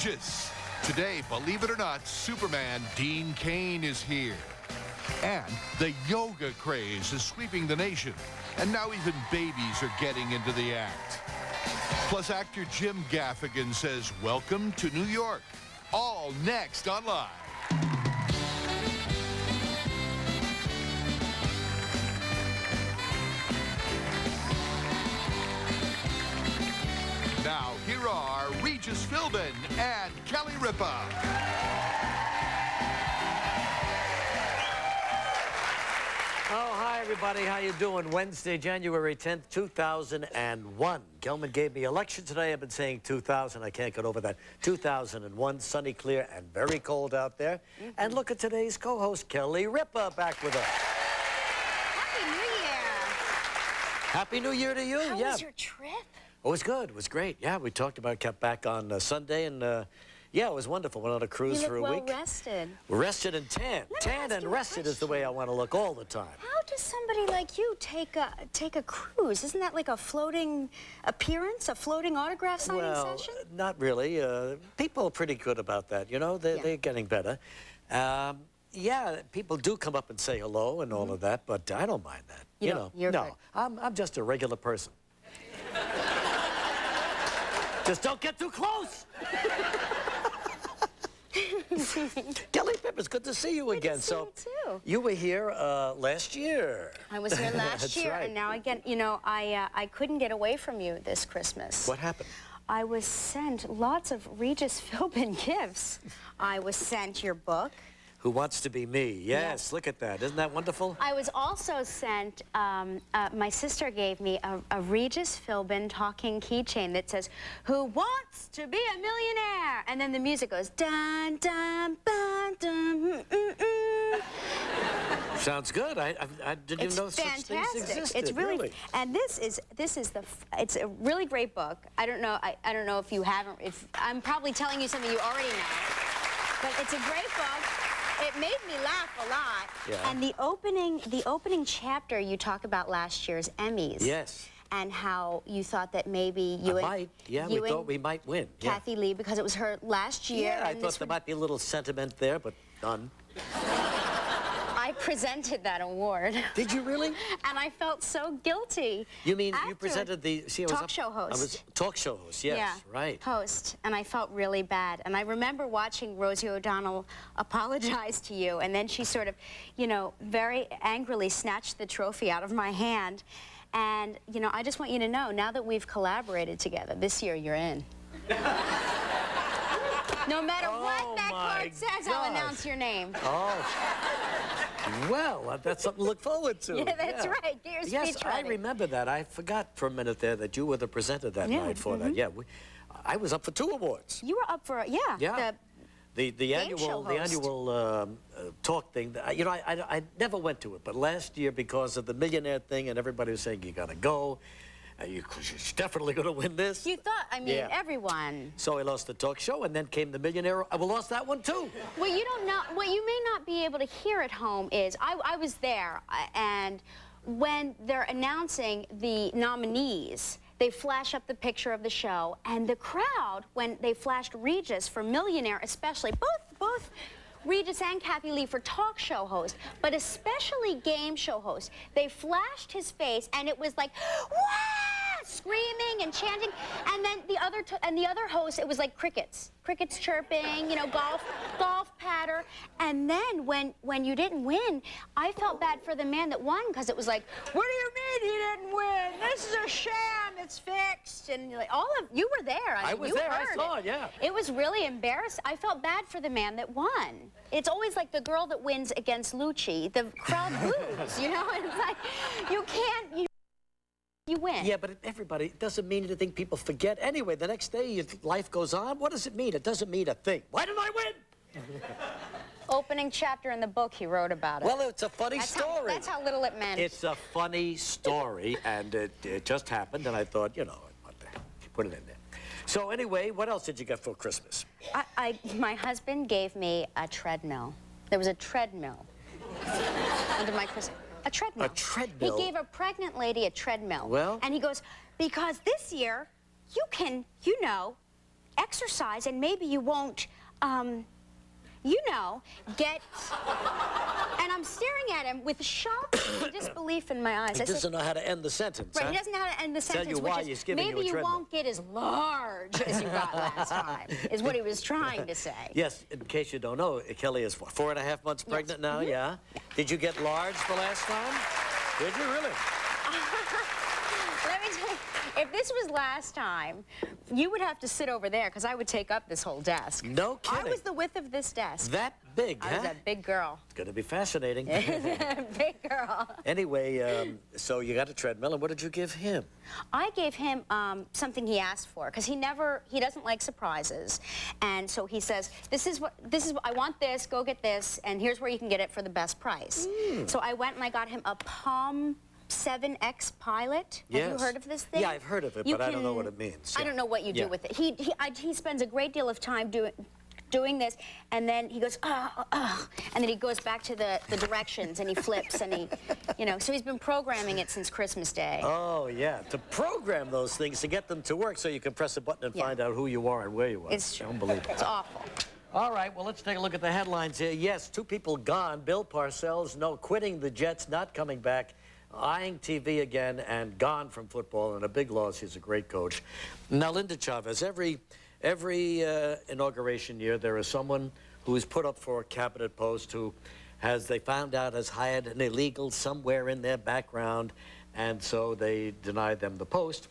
Regis. Today, believe it or not, Superman Dean Cain is here. And the yoga craze is sweeping the nation. And now even babies are getting into the act. Plus, actor Jim Gaffigan says, welcome to New York. All next on Live. Now, here are Regis Philbin and Kelly Ripa. Oh, hi, everybody. How you doing? Wednesday, January 10th, 2001. Gelman gave me a lecture today. I've been saying 2000. I can't get over that. 2001, sunny, clear, and very cold out there. And look at today's co-host, Kelly Ripa, back with us. Happy New Year. Happy New Year to you. How was your trip? Oh, it was good. It was great. Yeah, we talked about it, kept back on Sunday, and yeah, it was wonderful. Went on a cruise for a week. You look well rested. Rested and tan. Tan and rested is the way I want to look all the time. How does somebody like you take a cruise? Isn't that like a floating appearance, a floating autograph signing session? Not really. People are pretty good about that, you know. They're getting better. Yeah, people do come up and say hello and all of that, but I don't mind that. You know, you're no, good. I'm just a regular person. Just don't get too close. Kelly Pip, it's good to see you again. Good to see you too. You were here last year. I was here last year, right. and now again, you know, I couldn't get away from you this Christmas. What happened? I was sent lots of Regis Philbin gifts. I was sent your book. Who Wants to Be Me? Yes, look at that. Isn't that wonderful? I was also sent, my sister gave me a Regis Philbin talking keychain that says, "Who wants to be a millionaire?" And then the music goes, dun, dun, dun, dun, Sounds good. I didn't even know such things existed. It's really, and it's a really great book. I don't know if you haven't, I'm probably telling you something you already know, but it's a great book. It made me laugh a lot. Yeah. And the opening chapter you talked about last year's Emmys. Yes. And how you thought that maybe you we thought we might win. Kathy Lee, because it was her last year. Yeah, I thought there might be a little sentiment there, but none. I presented that award. Did you really? And I felt so guilty. You mean you presented the talk show host? I was talk show host. Yes, yeah, right. Host, and I felt really bad. And I remember watching Rosie O'Donnell apologize to you, and then she sort of, you know, very angrily snatched the trophy out of my hand. And you know, I just want you to know, now that we've collaborated together, this year you're in. No matter what that card says, I'll announce your name. Oh. Well, that's something to look forward to. Yeah, that's right. Get your speech ready. I remember that. I forgot for a minute there that you were the presenter that night for that. Yeah, I was up for 2 awards. You were up for, The annual talk thing. You know, I never went to it, but last year, because of the millionaire thing, and everybody was saying you gotta go. You're definitely going to win this. You thought, I mean, everyone. So I lost the talk show, and then came the millionaire. I lost that one, too. What you don't know, what you may not be able to hear at home is, I was there, and when they're announcing the nominees, they flash up the picture of the show, and the crowd, when they flashed Regis for millionaire especially, both Regis and Kathy Lee for talk show host, but especially game show host. They flashed his face, and it was like, "Wah!" Screaming and chanting, and then the other host, it was like crickets chirping, you know, golf patter. And then when you didn't win, I felt bad for the man that won, because it was like, "What do you mean he didn't win? This is a sham. It's fixed." And like, you were there. I mean, was there. I saw it. Yeah. It was really embarrassing. I felt bad for the man that won. It's always like the girl that wins against Lucci. The crowd boos, you know. And it's like, you can't. You win. Yeah, but everybody, it doesn't mean anything. People forget. Anyway, the next day, life goes on. What does it mean? It doesn't mean a thing. Why did I win? Opening chapter in the book, he wrote about it. Well, it's a funny story. That's how little it meant. It's a funny story, and it just happened, and I thought, you know, what the heck, put it in there. So anyway, what else did you get for Christmas? My husband gave me a treadmill. There was a treadmill under my Christmas. A treadmill. A treadmill? He gave a pregnant lady a treadmill. Well? And he goes, because this year, you can, you know, exercise and maybe you won't, you know, get... And I'm staring at him with shock and disbelief in my eyes. He doesn't know how to end the sentence, Right, huh? he doesn't know how to end the sentence, Tell you why which he's is giving you maybe a you treadmill. won't get as large as you got last time, is what he was trying to say. Yes, in case you don't know, Kelly is 4.5 months pregnant now, yeah? Did you get large the last time? Did you really? Let me tell you, if this was last time, you would have to sit over there because I would take up this whole desk. No kidding. I was the width of this desk. That big, I huh? was that big girl. It's going to be fascinating. Big girl. Anyway, so you got a treadmill, and what did you give him? I gave him something he asked for because he doesn't like surprises, and so he says, I want this, go get this, and here's where you can get it for the best price. So I went and I got him a Palm 7X Pilot. Yes. Have you heard of this thing? Yeah, I've heard of it, but I don't know what it means. I don't know what you do with it. He spends a great deal of time doing this, and then he goes, and then he goes back to the directions, and he flips, and he, you know, so he's been programming it since Christmas Day. Oh, yeah, to program those things, to get them to work so you can press a button and find out who you are and where you are. It's true. Unbelievable. It's awful. All right, well, let's take a look at the headlines here. Yes, 2 people gone. Bill Parcells, no, quitting the Jets, not coming back, eyeing TV again, and gone from football, and a big loss. He's a great coach. Now, Linda Chavez, every inauguration year, there is someone who is put up for a cabinet post who they found out has hired an illegal somewhere in their background, and so they denied them the post.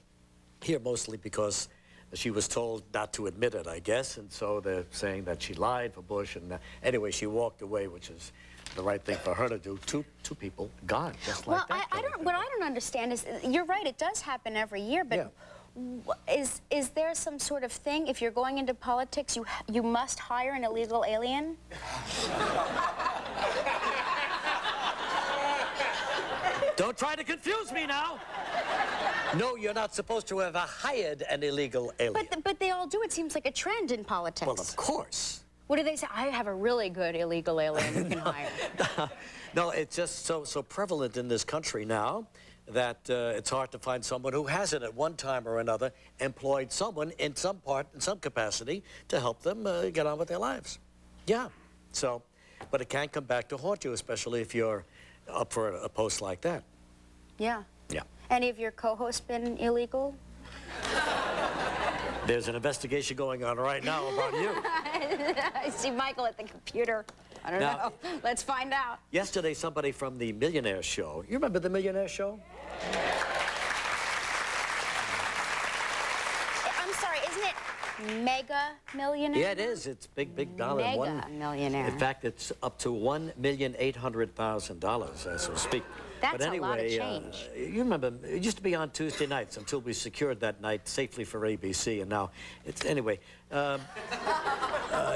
Here, mostly because she was told not to admit it, I guess, and so they're saying that she lied for Bush, and anyway, she walked away, which is the right thing for her to do. Two people gone, just like that. What I don't understand is, you're right, it does happen every year, but is there some sort of thing, if you're going into politics, you must hire an illegal alien? Don't try to confuse me now. No, you're not supposed to have hired an illegal alien. But they all do. It seems like a trend in politics. Well, of course. What do they say? I have a really good illegal alien you can hire. No, it's just so prevalent in this country now that it's hard to find someone who hasn't at one time or another employed someone in some capacity to help them get on with their lives. Yeah, so, but it can come back to haunt you, especially if you're up for a post like that. Yeah. Yeah. Any of your co-hosts been illegal? There's an investigation going on right now about you. I see Michael at the computer. I don't know. Let's find out. Yesterday, somebody from the Millionaire Show. You remember the Millionaire Show? I'm sorry, isn't it Mega Millionaire? Yeah, it is. It's big dollar. Mega Millionaire. In fact, it's up to $1,800,000 as we speak. That's but anyway, a lot of change. You remember, it used to be on Tuesday nights until we secured that night safely for ABC, and now it's, anyway.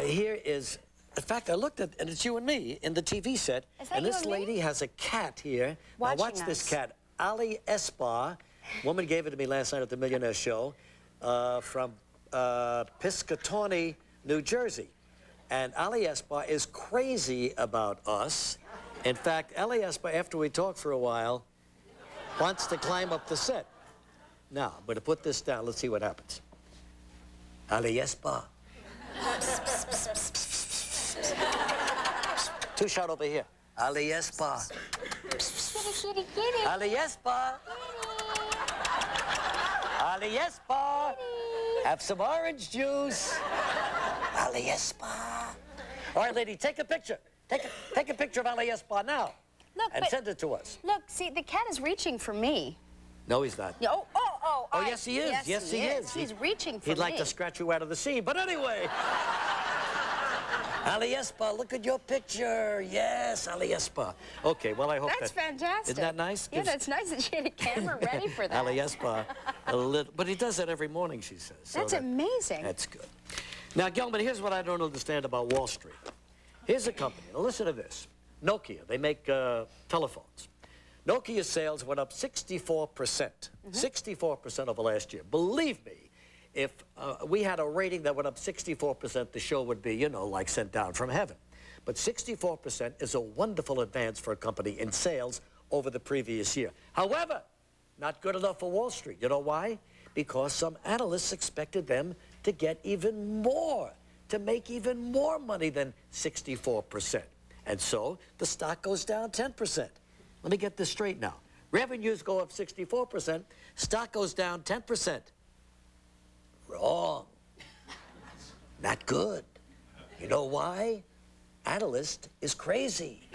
Here is, in fact, I looked at, and it's you and me in the TV set, and this lady has a cat here. Now watch this cat, Ali Espa. Woman gave it to me last night at the Millionaire Show from Piscatawny, New Jersey. And Ali Espa is crazy about us. In fact, Ali Espa, after we talked for a while, wants to climb up the set. Now, I'm going to put this down. Let's see what happens. Ali Espa. 2 shot over here. Ali Espa. Kitty, kitty. Ali Espa. Ali Espa. Have some orange juice. Ali Espa. All right, lady, take a picture. Take a picture of Ali Espa now. Look, and send it to us. Look, see, the cat is reaching for me. No, he's not. Oh, yes, he is. Yes, he is. He's reaching for me. He'd like to scratch you out of the scene. But anyway. Ali Espa, look at your picture. Yes, Ali Espa. Okay, well, I hope that's fantastic. Isn't that nice? Yeah, that's nice that she had a camera ready for that. Ali Espa, but he does that every morning, she says. So that's amazing. That's good. Now, Gelman, here's what I don't understand about Wall Street. Here's a company. Now, listen to this. Nokia, they make telephones. Nokia sales went up 64%. 64% over last year. Believe me, if we had a rating that went up 64%, the show would be, you know, like sent down from heaven. But 64% is a wonderful advance for a company in sales over the previous year. However, not good enough for Wall Street. You know why? Because some analysts expected them to get even more, to make even more money than 64%. And so the stock goes down 10%. Let me get this straight now. Revenues go up 64%, stock goes down 10%. Wrong. Not good. You know why? Analyst is crazy.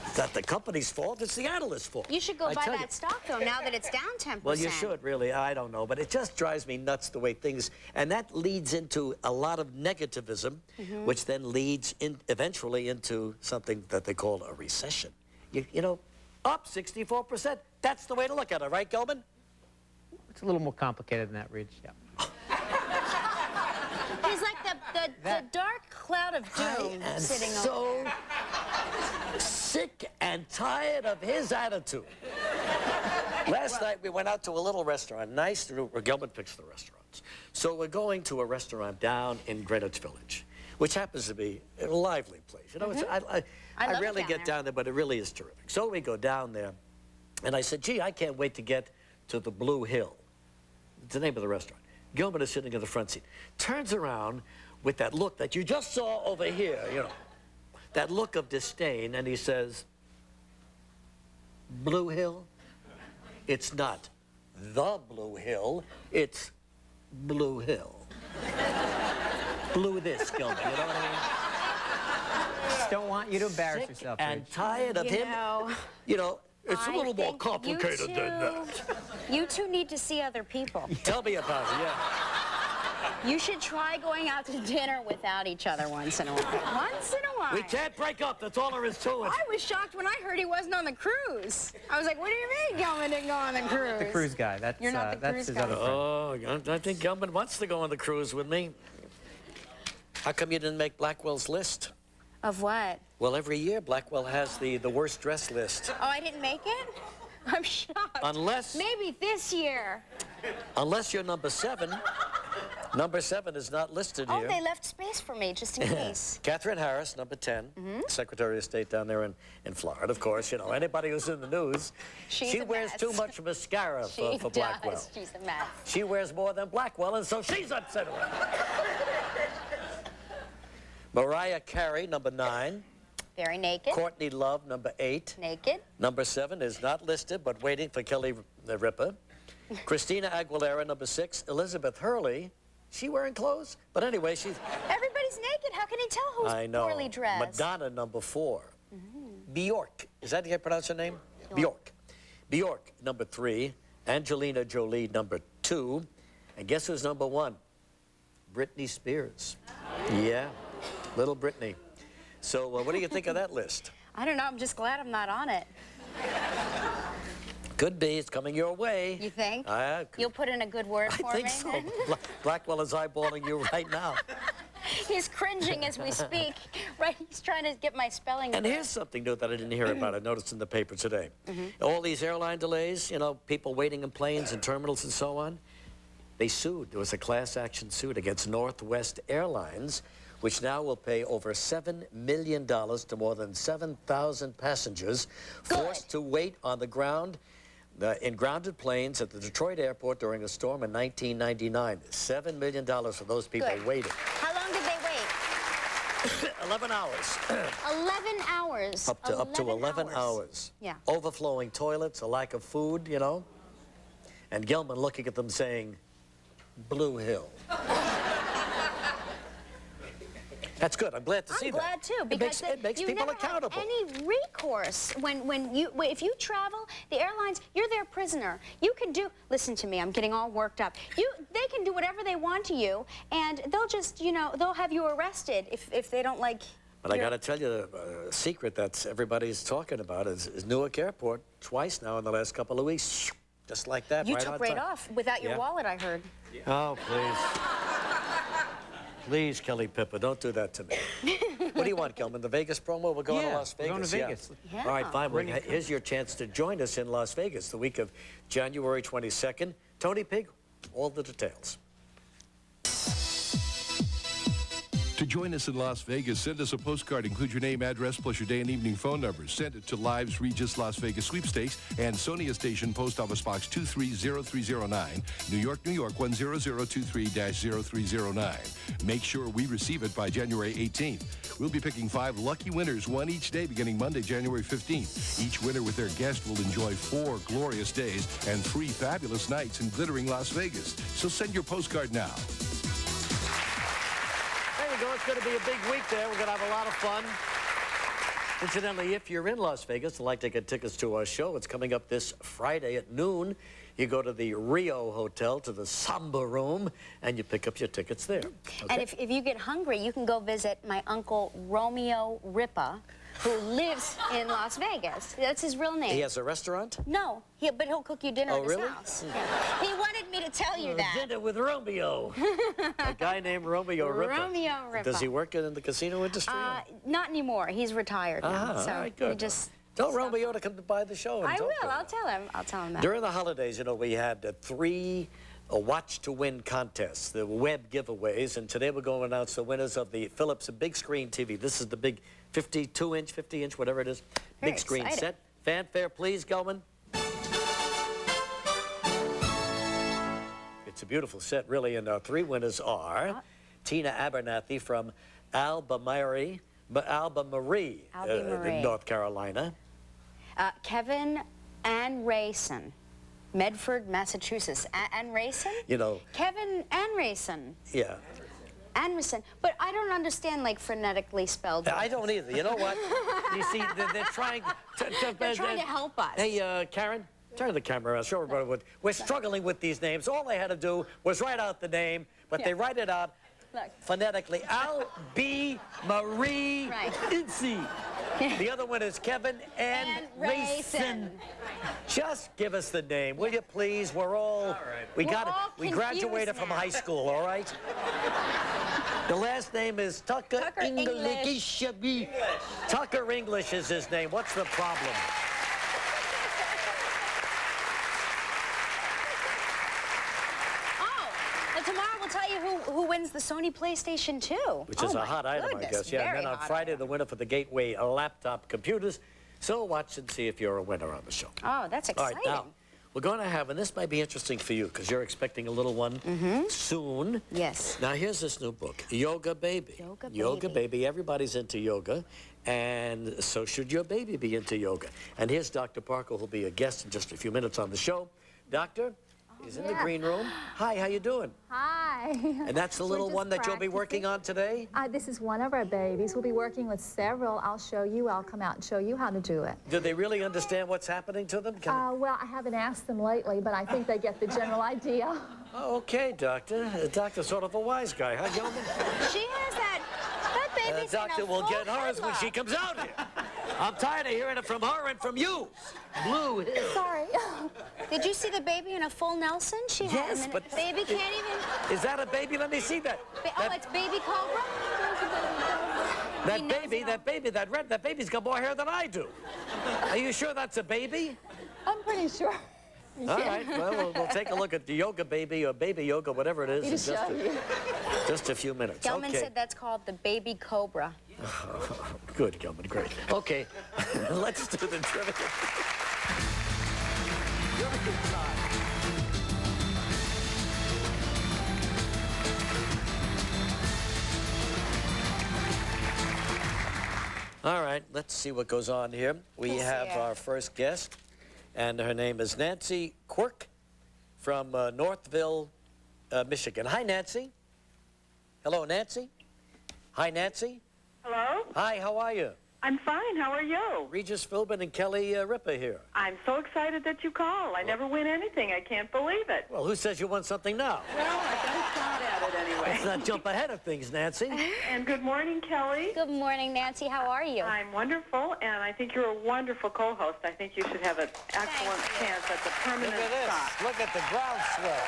It's not the company's fault, it's the analyst's fault. You should go buy that stock, though, now that it's down 10%. Well, you should, really. I don't know. But it just drives me nuts the way things... And that leads into a lot of negativism, which then leads eventually into something that they call a recession. You know, up 64%. That's the way to look at it, right, Gelman? It's a little more complicated than that, Reg. Yeah. He's like the dark cloud of doom sitting over there. So sick and tired of his attitude. Last night we went out to a little restaurant, nice. Gelman picks the restaurants. So we're going to a restaurant down in Greenwich Village, which happens to be a lively place. You know, I rarely get down there, but it really is terrific. So we go down there, and I said, gee, I can't wait to get to the Blue Hill. It's the name of the restaurant. Gilbert is sitting in the front seat. Turns around with that look that you just saw over here, you know, that look of disdain, and he says, Blue Hill? It's not the Blue Hill, it's Blue Hill. Blue this, Gilbert, you know what I mean? Just don't want you to embarrass yourself, Reg. And tired of him, you know, it's a little more complicated than that. You two need to see other people. Tell me about it, yeah. You should try going out to dinner without each other once in a while. Once in a while. We can't break up, that's all there is to it. I was shocked when I heard he wasn't on the cruise. I was like, what do you mean Gelman didn't go on the cruise? The cruise guy. That's, You're not the that's cruise his guy. other friend. Oh, I think Gelman wants to go on the cruise with me. How come you didn't make Blackwell's list? Of what? Well, every year Blackwell has the worst dress list. Oh, I didn't make it? I'm shocked. Unless... Maybe this year. Unless you're number 7. Number 7 is not listed here. Oh, they left space for me, just in case. Catherine Harris, number 10, Secretary of State down there in Florida, of course. You know, anybody who's in the news. She wears too much mascara for Blackwell. She's a mess. She wears more than Blackwell, and so she's upset with her. Mariah Carey, number 9. Very naked. Courtney Love, number 8. Naked. Number 7 is not listed, but waiting for Kelly Ripa. Christina Aguilera, number 6. Elizabeth Hurley. She wearing clothes? But anyway, she's... Everybody's naked. How can you tell who's poorly dressed? Madonna, number 4. Bjork. Is that how you pronounce her name? Bjork. Bjork, number 3. Angelina Jolie, number 2. And guess who's number 1? Britney Spears. Yeah, little Britney. So what do you think of that list? I don't know. I'm just glad I'm not on it. Could be. It's coming your way. You think? You'll put in a good word for me? I think so. Blackwell is eyeballing you right now. He's cringing as we speak. Right? He's trying to get my spelling And correct. here's something new that I didn't hear about. I noticed in the paper today. All these airline delays, you know, people waiting in planes and terminals and so on, they sued. There was a class action suit against Northwest Airlines, which now will pay over $7 million to more than 7,000 passengers forced to wait on the ground in grounded planes at the Detroit airport during a storm in 1999. $7 million for those people waiting. How long did they wait? 11 hours. 11 hours. Up to 11 hours. Yeah. Overflowing toilets, a lack of food, you know. And Gelman looking at them saying, Blue Hill. That's good. I'm glad to see that. I'm glad too, because it makes you people never accountable. have any recourse if you travel. The airlines, you're their prisoner. You can do. Listen to me. I'm getting all worked up. They can do whatever they want to you, and they'll just, you know, they'll have you arrested if they don't like. But I got to tell you, a secret that everybody's talking about is Newark Airport twice now in the last couple of weeks, just like that. You took right off without your wallet, I heard. Oh, please. Please, Kelly Pippa, don't do that to me. What do you want, Gelman? The Vegas promo? We're going to Las Vegas. We're going to Vegas. Yeah. All right, fine. Well, here's your chance to join us in Las Vegas the week of January 22nd. Tony Pig, all the details. To join us in Las Vegas, send us a postcard. Include your name, address, plus your day and evening phone numbers. Send it to Live's Regis Las Vegas Sweepstakes and Sonia Station, Post Office Box 230309, New York, New York 10023-0309. Make sure we receive it by January 18th. We'll be picking 5 lucky winners, one each day, beginning Monday, January 15th. Each winner with their guest will enjoy 4 glorious days and 3 fabulous nights in glittering Las Vegas. So send your postcard now. There you go. It's going to be a big week there. We're going to have a lot of fun. Incidentally, if you're in Las Vegas and like to get tickets to our show, it's coming up this Friday at noon. You go to the Rio Hotel, to the Samba Room, and you pick up your tickets there. Okay? And if you get hungry, you can go visit my uncle Romeo Ripa, who lives in Las Vegas. That's his real name. He has a restaurant? No, but he'll cook you dinner at his really? house. Yeah. He wanted me to tell you that. Dinner with Romeo. A guy named Romeo Ripa. Romeo Ripa. Does he work in the casino industry? Not anymore. He's retired now. So all right, good. we just Tell Romeo to come by the show. And I talk will. to him. I'll tell him. I'll tell him that. During the holidays, you know, we had 3 Watch to Win contests, the web giveaways, and today we're going to announce the winners of the Philips big screen TV. This is the big 52-inch, 50-inch, whatever it is, Very big screen exciting. set. Fanfare, please, Gelman. It's a beautiful set, really, and our 3 winners are Tina Abernathy from ALBEMARIE, North Carolina. Kevin Andresen, Medford, Massachusetts. Andresen? You know. Kevin Andresen. Yeah. Andresen. But I don't understand, like, phonetically spelled. I don't either. You know what? You see, they're trying They're trying to help us. Hey, Karen, turn the camera around. Show everybody what we're struggling with these names. All they had to do was write out the name, but they write it out phonetically. ALBEMARIE. Right. Itzy. The other one is Kevin Andresen. Just give us the name, will you please? We're all we graduated from high school, all right? The last name is Tucker English. Tucker English is his name. What's the problem? Tomorrow we'll tell you who wins the Sony PlayStation 2. Which is a hot item, I guess. Yeah, and then on Friday, the winner for the Gateway laptop computers. So watch and see if you're a winner on the show. Oh, that's exciting. All right, now, we're going to have, and this might be interesting for you, because you're expecting a little one soon. Yes. Now, here's this new book, Yoga Baby. Yoga Baby. Everybody's into yoga, and so should your baby be into yoga. And here's Dr. Parker, who'll be a guest in just a few minutes on the show. Doctor? He's in the green room. Hi, how you doing? Hi. And that's the little one that you'll be working on today? This is one of our babies. We'll be working with several. I'll show you. I'll come out and show you how to do it. Do they really understand what's happening to them? Well, I haven't asked them lately, but I think they get the general idea. Oh, okay, Doctor. The doctor's sort of a wise guy, huh, Gilman? She has that baby's in a Doctor will get hers when headlock. she comes out here. I'm tired of hearing it from her and from you. Blue Hill. Sorry. Did you see the baby in a full Nelson? She Yes, had but baby can't even. Is that a baby? Let me see that. It's baby cobra. That baby's got more hair than I do. Are you sure that's a baby? I'm pretty sure. All right, well, we'll take a look at the Yoga Baby or Baby Yoga, whatever it is. Need to show you. Just a few minutes. Gelman Okay. said that's called the baby cobra. Good, Gilman, great. Okay, let's do the trivia. All right, let's see what goes on here. We have our first guest, and her name is Nancy Quirk from Northville, Michigan. Hi, Nancy. Hello, Nancy. Hi, Nancy. Hello? Hi, how are you? I'm fine. How are you? Regis Philbin and Kelly Ripa here. I'm so excited that you call. I never win anything. I can't believe it. Well, who says you want something now? Well, I got a shot at it anyway. Let's not jump ahead of things, Nancy. And good morning, Kelly. Good morning, Nancy. How are you? I'm wonderful, and I think you're a wonderful co-host. I think you should have an excellent chance at the permanent Look at this. spot. Look at the groundswell.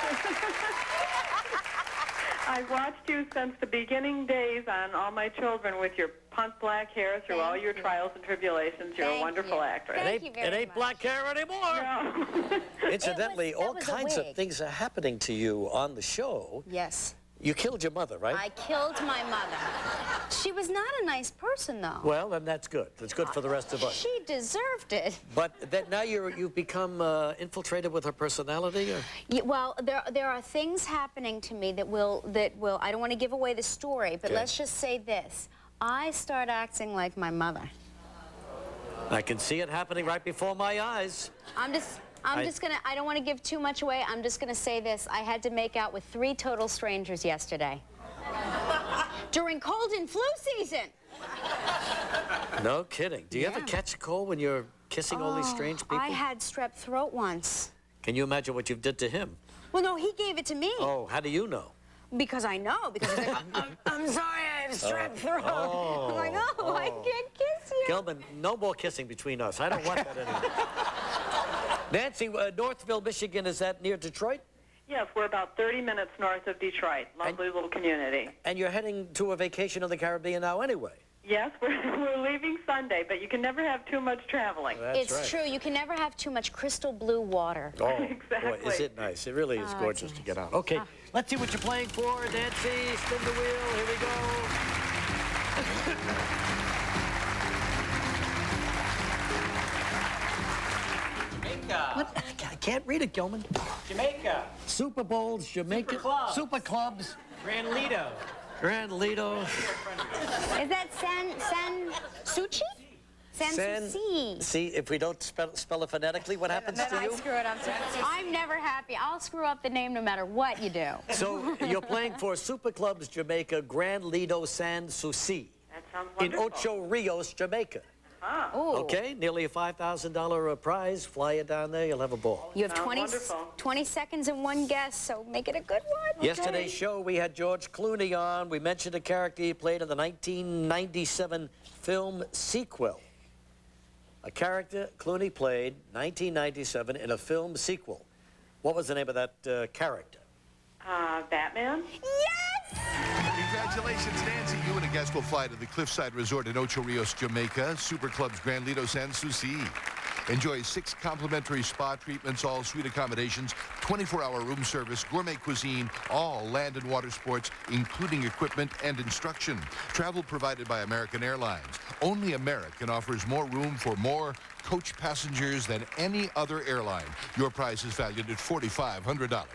I've watched you since the beginning days on All My Children with your punt black hair through all your trials and tribulations. You're a wonderful actress. Thank you very It ain't much. black hair anymore. No. Incidentally, that all was a kinds of wig. things are happening to you on the show. Yes. You killed your mother, right? I killed my mother. She was not a nice person, though. Well, then that's good. That's good for the rest of us. She deserved it. But now you've become infiltrated with her personality? Or? Yeah, well, there are things happening to me that will. I don't want to give away the story, but let's just say this: I start acting like my mother. I can see it happening right before my eyes. I'm just gonna. I don't want to give too much away. I'm just gonna say this: I had to make out with 3 total strangers yesterday. During cold and flu season. No kidding. Do you ever catch a cold when you're kissing all these strange people? I had strep throat once. Can you imagine what you did to him? Well, no, he gave it to me. Oh, how do you know? Because I know. Because he's like, I'm sorry, I have strep throat. I'm like, I can't kiss you. Gelman, no more kissing between us. I don't want that anymore. Nancy, Northville, Michigan, is that near Detroit? Yes, we're about 30 minutes north of Detroit. Lovely little community. And you're heading to a vacation in the Caribbean now anyway? Yes, we're leaving Sunday, but you can never have too much traveling. It's true. You can never have too much crystal blue water. Oh, Exactly. boy, is it nice. It really is gorgeous to get out. Okay, let's see what you're playing for, Nancy. Spin the wheel. Here we go. What? I can't read it, Gilman. Jamaica. Super Bowls, Jamaica. Super clubs. Super clubs. Grand Lido. Grand Lido. Is that San Suchi? San Suci. See, if we don't spell it phonetically, what happens Then to I you? screw it up. I'm never happy. I'll screw up the name no matter what you do. So you're playing for Super Clubs Jamaica, Grand Lido San Suci. That sounds In wonderful. Ocho Rios, Jamaica. Ooh. Okay, nearly a $5,000 prize. Fly you down there, you'll have a ball. You have Sounds 20 wonderful. seconds and one guess, so make it a good one. Okay? Yesterday's show, we had George Clooney on. We mentioned a character he played in the 1997 film sequel. A character Clooney played 1997 in a film sequel. What was the name of that character? Batman? Yes! Congratulations, Nancy. You and a guest will fly to the Cliffside Resort in Ocho Rios, Jamaica. Super Club's Grand Lido San Suci. Enjoy 6 complimentary spa treatments, all suite accommodations, 24-hour room service, gourmet cuisine, all land and water sports, including equipment and instruction. Travel provided by American Airlines. Only American offers more room for more coach passengers than any other airline. Your prize is valued at $4,500.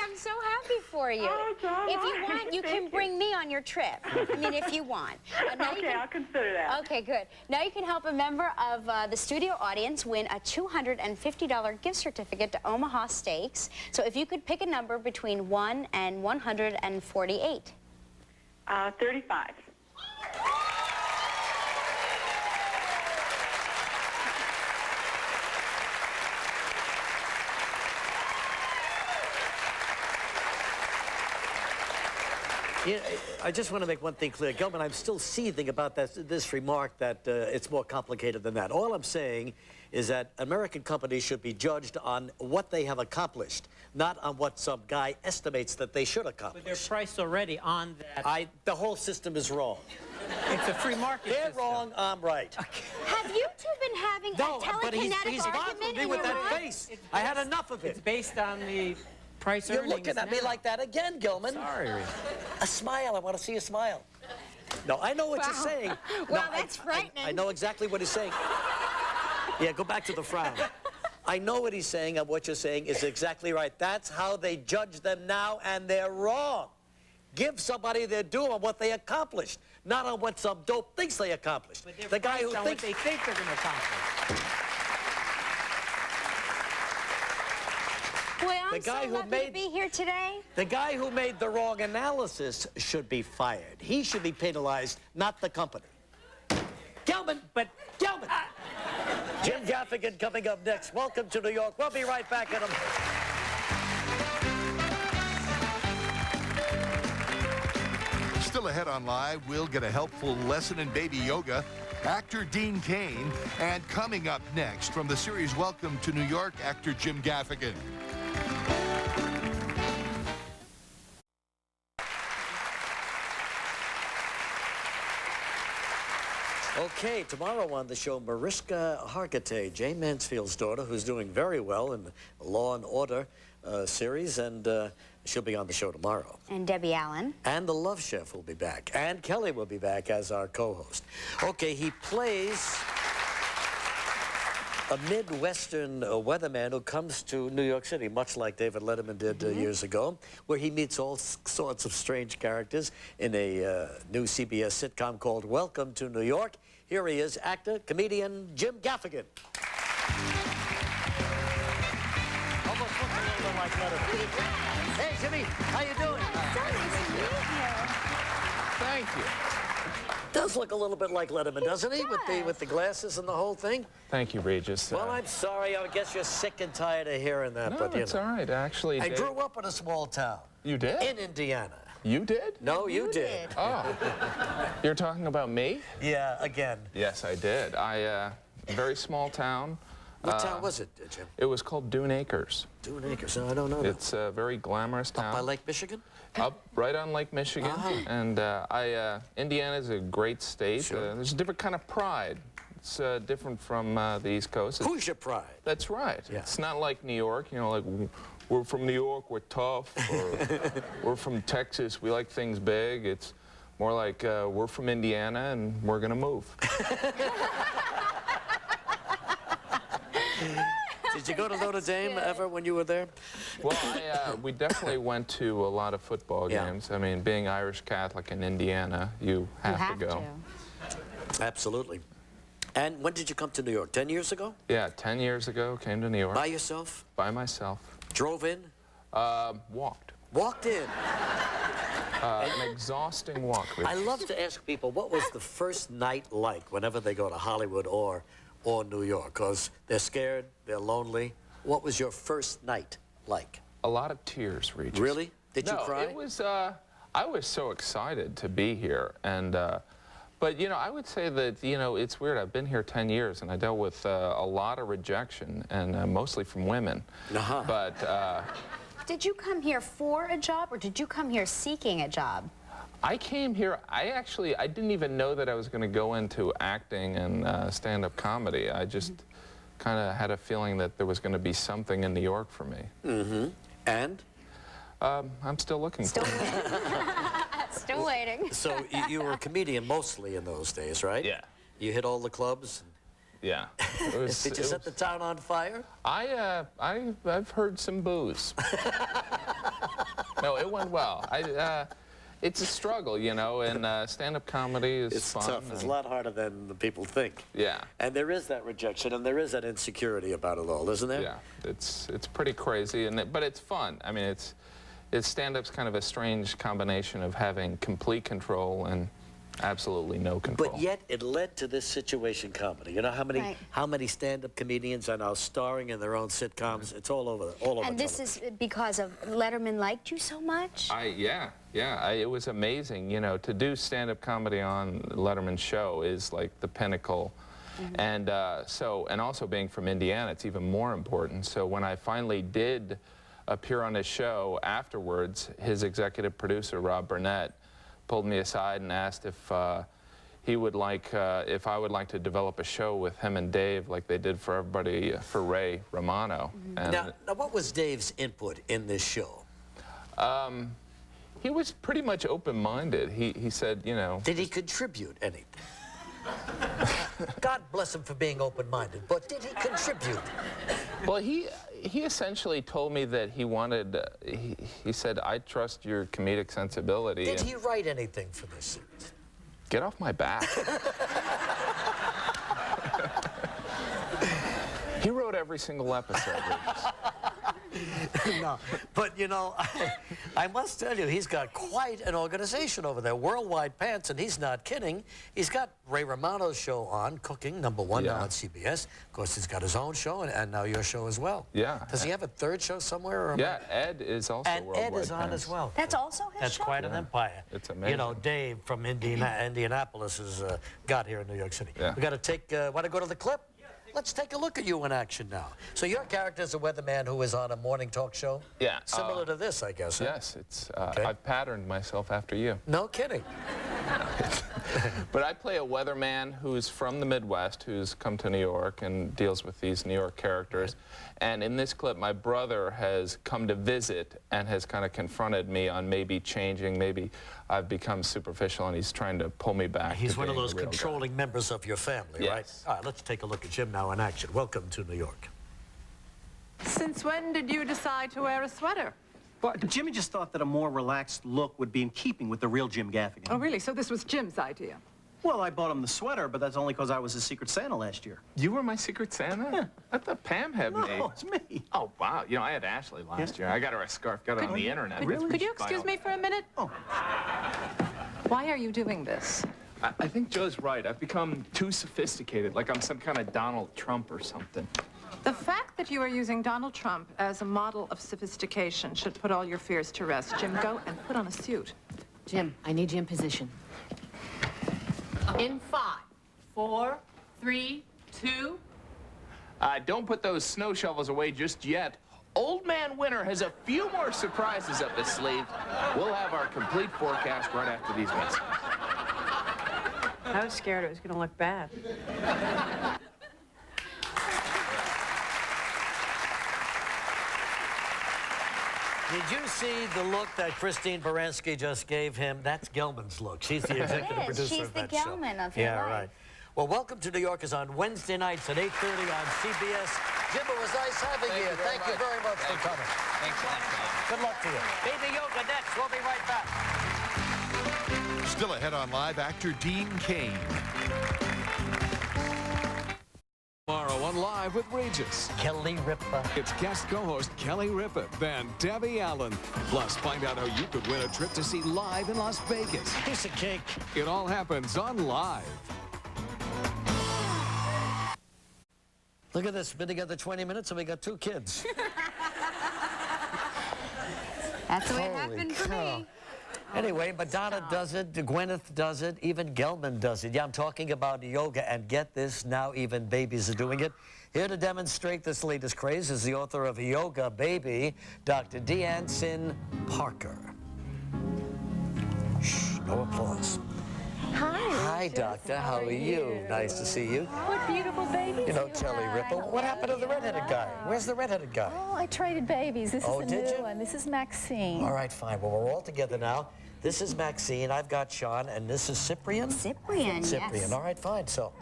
I'm so happy for you. Oh, so am if you I. want, you can Thank you. bring me on your trip. I mean, if you want. Okay, I'll consider that. Okay, good. Now you can help a member of the studio audience win a $250 gift certificate to Omaha Steaks. So if you could pick a number between 1 and 148. 35. Yeah, I just want to make one thing clear. Gelman, I'm still seething about this remark that it's more complicated than that. All I'm saying is that American companies should be judged on what they have accomplished, not on what some guy estimates that they should accomplish. But they're priced already on that. The whole system is wrong. It's a free market They're system. wrong, I'm right. Have you two been having No, a but telekinetic he's argument bothering me in with your that mind? face. I had enough of It's it. based on the price You're earnings looking at me now. like that again, Gilman. Sorry. A smile. I want to see a smile. No, I know what you're saying. Well, No, that's frightening. I know exactly what he's saying. Yeah, go back to the frown. I know what he's saying, and what you're saying is exactly right. That's how they judge them now, and they're wrong. Give somebody their due on what they accomplished, not on what some dope thinks they accomplished. But they're The guy who priced on thinks... what they think they're going to accomplish. Boy, I'm The guy so who lucky to made- be here today. The guy who made the wrong analysis should be fired. He should be penalized, not the company. Gelman, But Gelman! Jim Gaffigan coming up next. Welcome to New York. We'll be right back at him. Still ahead on Live, we'll get a helpful lesson in baby yoga. Actor Dean Cain. And coming up next from the series Welcome to New York, actor Jim Gaffigan. Okay, tomorrow on the show, Mariska Hargitay, Jane Mansfield's daughter, who's doing very well in Law and Order, series, and she'll be on the show tomorrow. And Debbie Allen. And the Love Chef will be back. And Kelly will be back as our co-host. Okay, he plays a Midwestern weatherman who comes to New York City, much like David Letterman did years ago, where he meets all sorts of strange characters in a new CBS sitcom called Welcome to New York. Here he is, actor, comedian Jim Gaffigan. Almost looks a little bit like Letterman. Hey, Jimmy, how you doing? So nice to meet you. Thank you. Does look a little bit like Letterman, doesn't he? With the glasses and the whole thing? Thank you, Regis. Well, I'm sorry. I guess you're sick and tired of hearing that, No, but you it's know. all right. Actually, I Dave- grew up in a small town. You did? In Indiana. You did? No, you did. Oh. You're talking about me? Yeah, again. Yes, I did. Very small town. What town was it, Jim? It was called Dune Acres. Dune Acres. No, I don't know. It's a very glamorous town. Up by Lake Michigan? Up right on Lake Michigan. And Indiana is a great state. Sure. There's a different kind of pride. It's different from the East Coast. Who's your pride? That's right. Yeah. It's not like New York, you know, like we're from New York, we're tough, or we're from Texas, we like things big. It's more like we're from Indiana and we're gonna move. Did you go to Notre Dame ever when you were there? Well, we definitely went to a lot of football games. I mean, being Irish Catholic in Indiana, you have to go. Absolutely. And when did you come to New York? 10 years ago? Yeah, 10 years ago, came to New York. By yourself? By myself. Drove in? Walked. Walked in? An exhausting walk. I love to ask people, what was the first night like whenever they go to Hollywood or New York? Because they're scared, they're lonely. What was your first night like? A lot of tears, Regis. Really? Did you cry? It was, I was so excited to be here. And, but, you know, I would say that, you know, it's weird. I've been here 10 years, and I dealt with a lot of rejection, and mostly from women. But... Did you come here for a job, or did you come here seeking a job? I came here, I didn't even know that I was going to go into acting and stand-up comedy. I just kind of had a feeling that there was going to be something in New York for me. And? I'm still looking for it. Still waiting. So you were a comedian mostly in those days, right? Yeah. You hit all the clubs? Yeah. Did you set the town on fire? I've heard some boos. No, it went well. It's a struggle, you know, and stand-up comedy is fun. It's tough. It's a lot harder than the people think. Yeah. And there is that rejection, and there is that insecurity about it all, isn't there? Yeah. It's pretty crazy, but it's fun. I mean, stand-up's kind of a strange combination of having complete control and absolutely no control. But yet it led to this situation comedy. You know how many stand-up comedians are now starring in their own sitcoms? It's all over. And this is because of Letterman liked you so much? Yeah. It was amazing. You know, to do stand-up comedy on Letterman's show is like the pinnacle. And and also being from Indiana, it's even more important. So when I finally did appear on his show afterwards, his executive producer, Rob Burnett, pulled me aside and asked if he would like, if I would like to develop a show with him and Dave like they did for everybody, for Ray Romano. And now, what was Dave's input in this show? he was pretty much open-minded. He said, you know... Did he contribute anything? God bless him for being open-minded, but did he contribute? Well, he essentially told me that he wanted, he said, I trust your comedic sensibility. Did he write anything for this series? Get off my back. He wrote every single episode, Regis. No, but you know, I must tell you, he's got quite an organization over there, Worldwide Pants, and he's not kidding. He's got Ray Romano's show on, Cooking, #1 now on CBS. Of course, he's got his own show, and now your show as well. Yeah. Does he have a third show somewhere? Or Yeah, Ed is also and Worldwide Ed is on Pants. as well. That's also his That's show? quite an empire. It's amazing. You know, Dave from Indianapolis has got here in New York City. Yeah. We got to take, want to go to the clip? Let's take a look at you in action now. So your character is a weatherman who is on a morning talk show? Yeah. Similar to this, I guess. Huh? Yes, it's, I've patterned myself after you. No kidding. But I play a weatherman who's from the Midwest, who's come to New York and deals with these New York characters. And in this clip, my brother has come to visit and has kind of confronted me on maybe changing, maybe I've become superficial, and he's trying to pull me back. He's to one of being those a real controlling members of your family, right? Yes. All right, let's take a look at Jim now in action. Welcome to New York. Since when did you decide to wear a sweater? Well, Jimmy just thought that a more relaxed look would be in keeping with the real Jim Gaffigan. Oh, really? So this was Jim's idea? Well, I bought him the sweater, but that's only because I was his Secret Santa last year. You were my Secret Santa? Yeah. I thought Pam had me. No, it's me. Oh, wow. You know, I had Ashley last year. I got her a scarf, got it on the internet. Could you excuse me for a minute? Oh. Why are you doing this? I think Joe's right. I've become too sophisticated, like I'm some kind of Donald Trump or something. The fact that you are using Donald Trump as a model of sophistication should put all your fears to rest. Jim, go and put on a suit. Jim, I need you in position. In 5, 4, 3, 2. Don't put those snow shovels away just yet. Old Man Winter has a few more surprises up his sleeve. We'll have our complete forecast right after these messages. I was scared it was going to look bad. Did you see the look that Christine Baranski just gave him? That's Gelman's look. She's the executive producer She's of the that show. Gelman of your Yeah, life. right. Well, Welcome to New York is on Wednesday nights at 8:30 on CBS. Jim, it was nice having you. Thank you very much for coming. Thanks a lot. Good luck to you. Baby Yoga next. We'll be right back. Still ahead on Live, actor Dean Cain. Tomorrow on Live with Regis. Kelly Ripa. It's guest co-host Kelly Ripa, then Debbie Allen. Plus, find out how you could win a trip to see Live in Las Vegas. Piece of cake. It all happens on Live. Look at this. Been together 20 minutes and we got 2 kids. That's the way it Holy happened for cow. me. Anyway, Madonna does it, Gwyneth does it, even Gelman does it. Yeah, I'm talking about yoga, and get this, now even babies are doing it. Here to demonstrate this latest craze is the author of Yoga Baby, Dr. Deanne Parker. Shh, no applause. Hi, Doctor. How are you? Nice to see you. What beautiful babies You know, Kelly Ripa. What happened to the redheaded guy? Where's the redheaded guy? Oh, I traded babies. This Oh, is a did new you? one. This is Maxine. All right, fine. Well, we're all together now. This is Maxine, I've got Sean, and this is Cyprian? Cyprian, Cyprian, yes. all right, fine. So,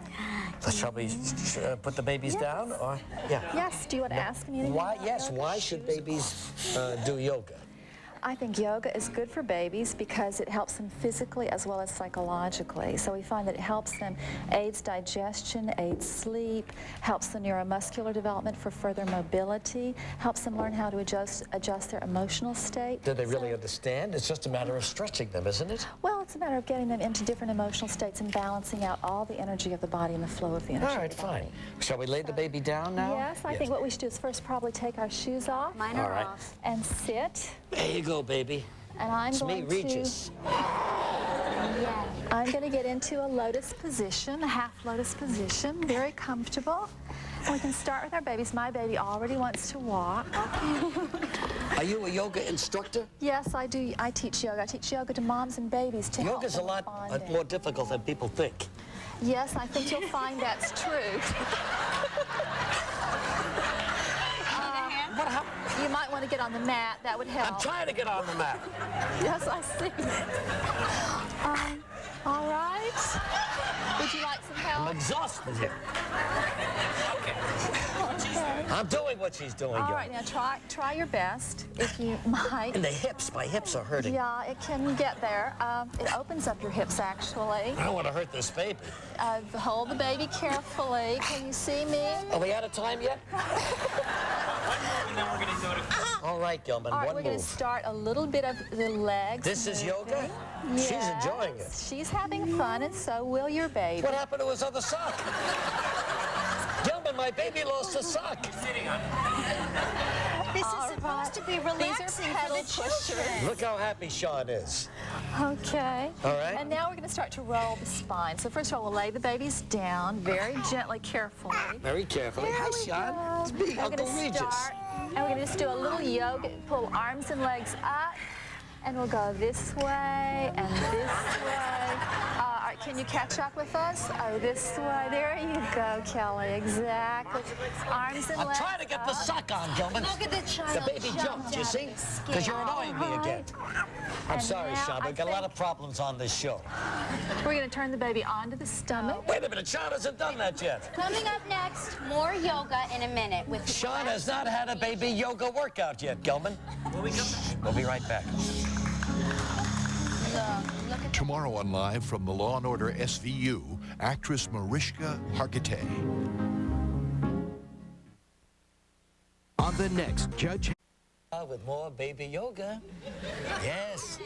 shall we put the babies down? Or, yeah. Yes, do you want to ask me anything Why, about yes, yoga? why should babies do yoga? I think yoga is good for babies because it helps them physically as well as psychologically. So we find that it helps them, aids digestion, aids sleep, helps the neuromuscular development for further mobility, helps them learn how to adjust their emotional state. Do they really understand? It's just a matter of stretching them, isn't it? Well, it's a matter of getting them into different emotional states and balancing out all the energy of the body and the flow of the energy. All right, fine. Shall we lay the baby down now? Yes, I think what we should do is first probably take our shoes off. Mine All are right. off. And sit. There you go, baby. And I'm It's going me, Regis. I'm going to get into a lotus position, a half lotus position, very comfortable. And we can start with our babies. My baby already wants to walk. Are you a yoga instructor? Yes, I do. I teach yoga. I teach yoga to moms and babies to help Yoga's a them lot with bonding. more difficult than people think. Yes, I think you'll find that's true. What happened? You might want to get on the mat. That would help. I'm trying to get on the mat. Yes, I see. All right. Would you like some help? I'm exhausted here. Okay. I'm doing what she's doing. All yo. right, now try your best, if you might. And the hips, my hips are hurting. Yeah, it can get there. It opens up your hips, actually. I don't want to hurt this baby. Hold the baby carefully. Can you see me? Are we out of time yet? All right, Gilman, All right, one we're going to move. start a little bit of the legs. This is yoga? moving. She's Yes. enjoying it. She's having fun, and so will your baby. What happened to his other sock? Gilman, my baby lost a sock. This is supposed to be relaxing for the children. Look how happy Sean is. Okay. All right. And now we're going to start to roll the spine. So first of all, we'll lay the babies down very gently, carefully. Very carefully. There Hi, we Sean. go. It's me, We're Uncle gonna Regis. start, and we're going to just do a little yoga. Pull arms and legs up, and we'll go this way and this way. All right, can Can you catch up with us? Oh, this way. There you go, Kelly. Exactly. Arms and I'm legs trying to get the up. sock on, Gilman. Look at the child. The baby jumped, you see? Because you're annoying me again. I'm And sorry, now Sean, I we've got a lot think- of problems on this show. We're going to turn the baby onto the stomach. Wait a minute, Sean hasn't done that yet. Coming up next, more yoga in a minute with Sean has not had a baby yoga workout yet, Gilman. We'll be right back. Look at Tomorrow on Live from the Law & Order SVU, actress Mariska Hargitay. On the next Judge... With more baby yoga. Yes.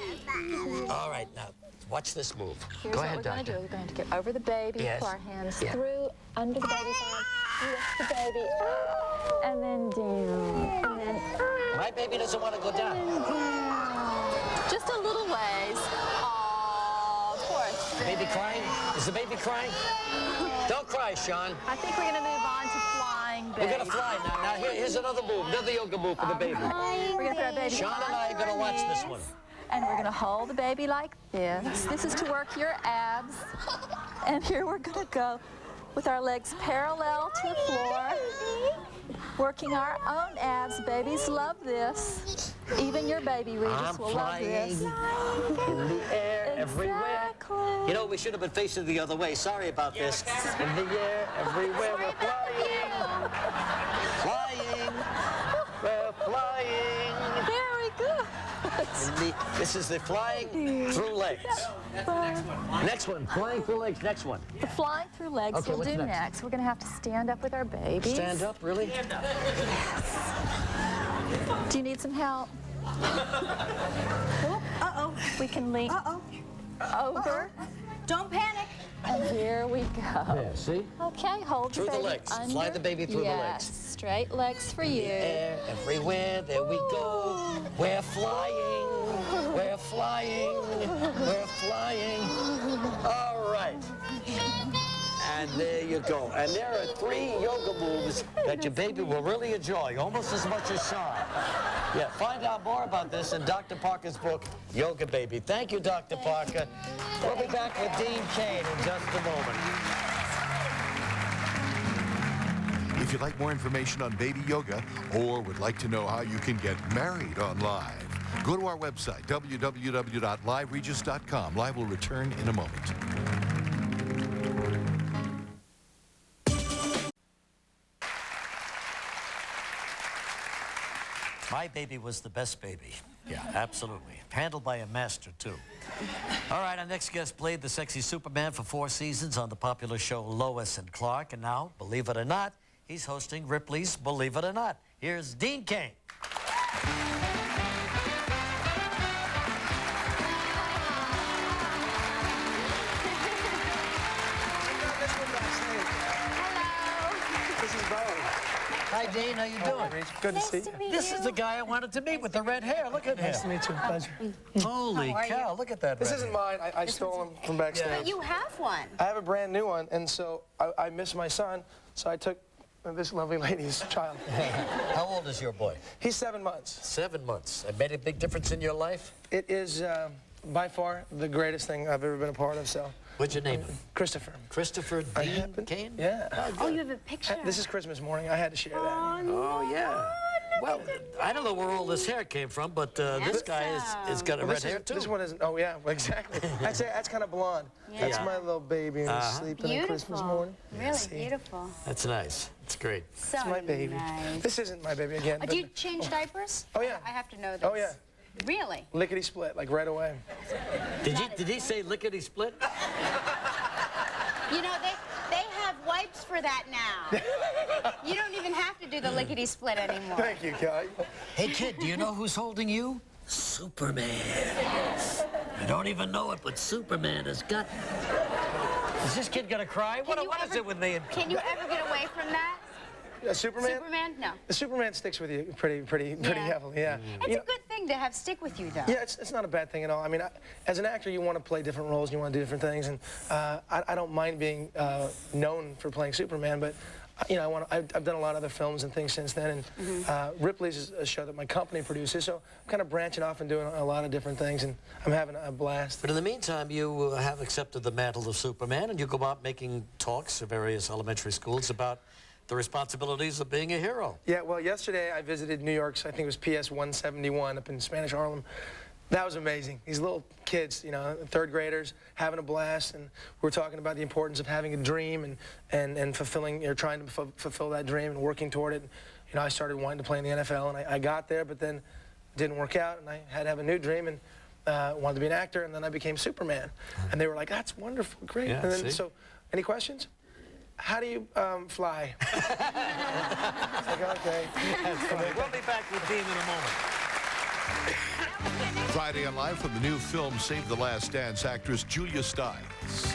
All right, now, watch this move. Here's Go what ahead, we're going to Doctor. do. We're going to get over the baby, Yes. pull our hands Yeah. through, under the baby's arm, lift the baby up, and then down, and then up, My baby doesn't want to go down. and down. Just a little ways. Oh, poor thing. Baby crying? Is the baby crying? Don't cry, Sean. I think we're going to move on to flying baby. We're going to fly now. Now, here's another move, another yoga move for the baby. We're going to put our baby Sean and I are going to watch this one. and we're going to hold the baby like this. This is to work your abs. And here we're going to go with our legs parallel to the floor, working our own abs. Babies love this. Even your baby, Regis, I'm will love this. flying in the air everywhere. Exactly. You know, we should have been facing the other way. Sorry about this. In the air everywhere, we're flying. Flying. We're flying. Very good. This is the flying through legs. Next one, flying through legs. Next one. The flying through legs Okay, we'll what's do next? next. We're going to have to stand up with our babies. Stand up, really? Do you need some help? Uh-oh. We can lean over. Don't panic. And here we go. Yeah, see? Okay, hold Through the the baby legs. under. Fly the baby through the legs. Yes, straight legs for you. Air everywhere, there we go. We're flying. We're flying. We're flying. All right. And there you go. And there are 3 yoga moves that your baby will really enjoy, almost as much as Sean. Yeah, find out more about this in Dr. Parker's book, Yoga Baby. Thank you, Dr. Parker. We'll be back with Dean Cain in just a moment. If you'd like more information on baby yoga or would like to know how you can get married on Live, go to our website, www.liveregis.com. Live will return in a moment. My baby was the best baby. Yeah, absolutely. Handled by a master, too. All right, our next guest played the sexy Superman for 4 seasons on the popular show Lois and Clark, and now, believe it or not, he's hosting Ripley's Believe It or Not. Here's Dean Cain. Hi, Dean. How you doing? Good to see you. This is the guy I wanted to meet with the red hair. Look at him. Nice to meet you. Pleasure. Holy cow, look at that This red isn't hair. mine. I stole him from backstage. But you have one. I have a brand new one, and so I miss my son, so I took this lovely lady's child. How old is your boy? He's 7 months. 7 months. It made a big difference in your life? It is by far the greatest thing I've ever been a part of, so. What'd you name him? Christopher. Christopher Dean Cain? Yeah. Oh, you have a picture. This is Christmas morning. I had to share that. Oh, yeah. Well, I don't know where all this hair came from, but this guy is got a red hair, too. This one isn't. Oh, yeah, exactly. That's kind of blonde. Yeah. That's my little baby, and he's sleeping on Christmas morning. Really See? beautiful. That's nice. It's great. So It's my baby. nice. This isn't my baby again. Do you change diapers? Oh, yeah. I have to know this. Oh, yeah. Really? Lickety split, like right away. Did he say lickety-split? You know, they have wipes for that now. You don't even have to do the lickety-split anymore. Thank you, Kelly. Hey, kid, do you know who's holding you? Superman. You don't even know it, but Superman has got... Is this kid gonna cry? What is it with me? Can you ever get away from that? Superman? Superman? No. The Superman sticks with you pretty heavily, yeah. It's a good thing to have stick with you, though. Yeah, it's not a bad thing at all. I mean, as an actor, you want to play different roles, you want to do different things, and I don't mind being known for playing Superman, but you know, I've done a lot of other films and things since then, and Ripley's is a show that my company produces, so I'm kind of branching off and doing a lot of different things, and I'm having a blast. But in the meantime, you have accepted the mantle of Superman, and you go out making talks at various elementary schools about the responsibilities of being a hero. Yeah, well, yesterday I visited New York's, I think it was PS 171 up in Spanish Harlem. That was amazing. These little kids, you know, third graders, having a blast, and we're talking about the importance of having a dream and fulfilling, or trying to fulfill that dream and working toward it. You know, I started wanting to play in the NFL, and I got there, but then it didn't work out, and I had to have a new dream, and wanted to be an actor, and then I became Superman. And they were like, that's wonderful, great. Yeah, and then, see? so, any questions? How do you fly? It's like, okay. We'll be back with Dean in a moment. Friday on Live from the new film Save the Last Dance, actress Julia Stiles.